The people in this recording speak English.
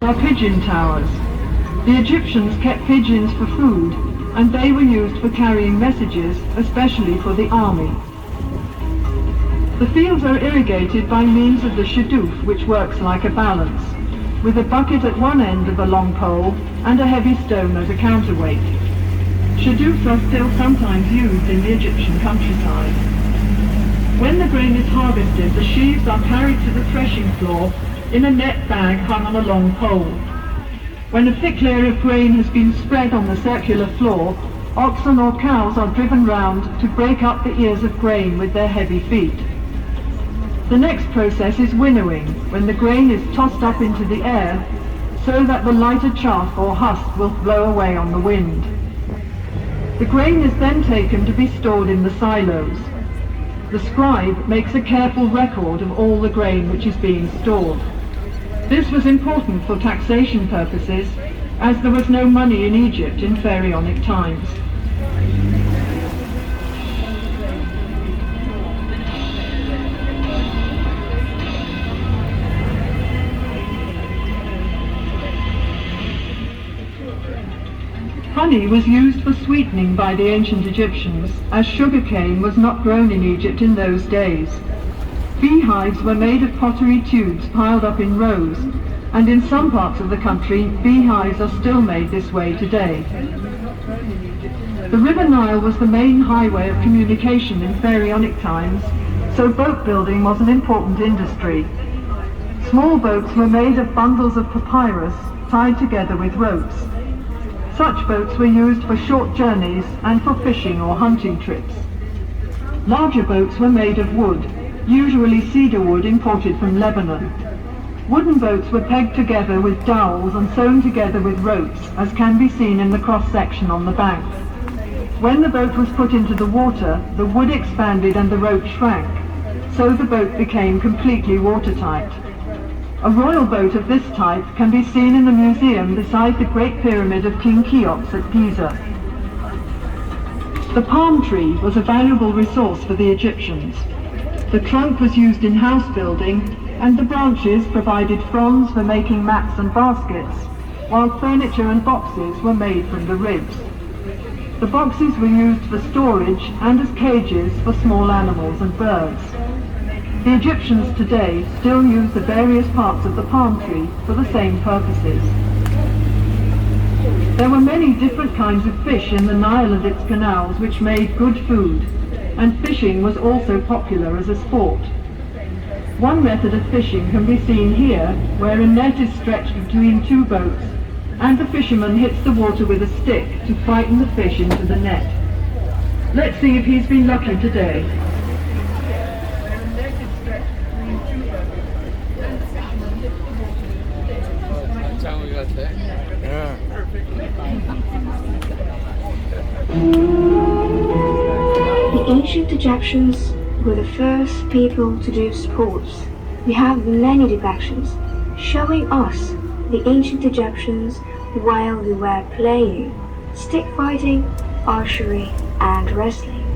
are pigeon towers. The Egyptians kept pigeons for food, and they were used for carrying messages, especially for the army. The fields are irrigated by means of the shadoof, which works like a balance, with a bucket at one end of a long pole and a heavy stone as a counterweight. Shadoofs are still sometimes used in the Egyptian countryside. When the grain is harvested, the sheaves are carried to the threshing floor in a net bag hung on a long pole. When a thick layer of grain has been spread on the circular floor, oxen or cows are driven round to break up the ears of grain with their heavy feet. The next process is winnowing, when the grain is tossed up into the air so that the lighter chaff or husk will blow away on the wind. The grain is then taken to be stored in the silos. The scribe makes a careful record of all the grain which is being stored. This was important for taxation purposes, as there was no money in Egypt in pharaonic times. Honey was used for sweetening by the ancient Egyptians, as sugarcane was not grown in Egypt in those days. Beehives were made of pottery tubes piled up in rows, and in some parts of the country, beehives are still made this way today. The River Nile was the main highway of communication in pharaonic times, so boat building was an important industry. Small boats were made of bundles of papyrus tied together with ropes. Such boats were used for short journeys and for fishing or hunting trips. Larger boats were made of wood, usually cedar wood imported from Lebanon. Wooden boats were pegged together with dowels and sewn together with ropes, as can be seen in the cross-section on the bank. When the boat was put into the water, the wood expanded and the rope shrank, so the boat became completely watertight. A royal boat of this type can be seen in the museum beside the Great Pyramid of King Cheops at Giza. The palm tree was a valuable resource for the Egyptians. The trunk was used in house building, and the branches provided fronds for making mats and baskets, while furniture and boxes were made from the ribs. The boxes were used for storage and as cages for small animals and birds. The Egyptians today still use the various parts of the palm tree for the same purposes. There were many different kinds of fish in the Nile and its canals which made good food, and fishing was also popular as a sport. One method of fishing can be seen here, where a net is stretched between two boats, and the fisherman hits the water with a stick to frighten the fish into the net. Let's see if he's been lucky today. The ancient Egyptians were the first people to do sports. We have many depictions showing us the ancient Egyptians while we were playing stick fighting, archery, and wrestling.